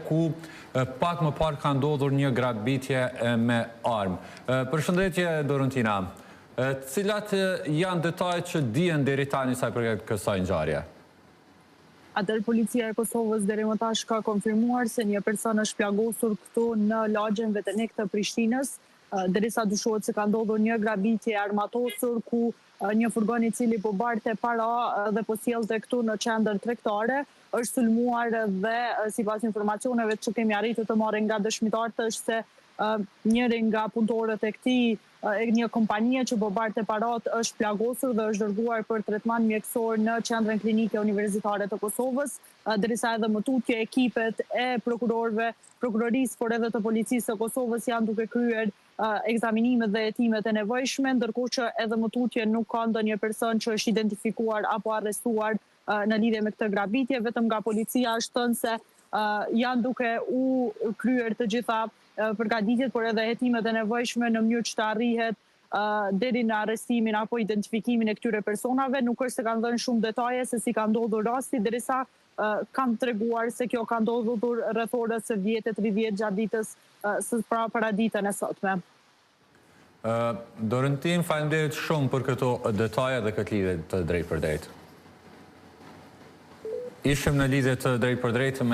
ku pak më parë ka ndodhur një grabitje me armë. Përshëndetje, Dorentina. Cilat janë detajet që dihen deri tani sa i përket kësaj ngjarje? Atëherë policia e Kosovës deri më tash ka konfirmuar se një person është plagosur këtu në lagjen Vetenik të Prishtinës, derisa dyshohet se ka ndodhur një grabitje armatosur ku një furgon i cili po barte para dhe po sjellte këtu në qendër tregtare, është sulmuar dhe sipas informacioneve që kemi arritur të marrim nga dëshmitarët është se njëri nga punëtorët e këtij një kompanie që po barte parat është plagosur dhe është dërguar për tretman mjekësor në qendrën klinike universitare të Kosovës, derisa edhe më tutje ekipet e prokurorëve, prokurorisë, por edhe të policisë së Kosovës janë duke kryer ekzaminimet dhe hetimet e nevojshme, ndërkohë që edhe më tutje nuk ka ndonjë person që është identifikuar apo arrestuar në lidhje me këtë grabitje, vetëm nga policia është thënë se janë duke u kryer të gjitha përgatitjet, por edhe hetimet e nevojshme në mënyrë që të arrihet deri në arrestimin apo identifikimin e këtyre personave. Nuk është se kanë dhënë shumë detaje se si ka ndodhur rasti, derisa kanë treguar se kjo ka ndodhur rreth orës së 10:30 gjatë ditës së paraditën e sotme. Dorentin, faleminderit shumë për këto detaje dhe këtë lidhje të drejtë për drejtë. Ishim në lidhje të drejtë për drejtë me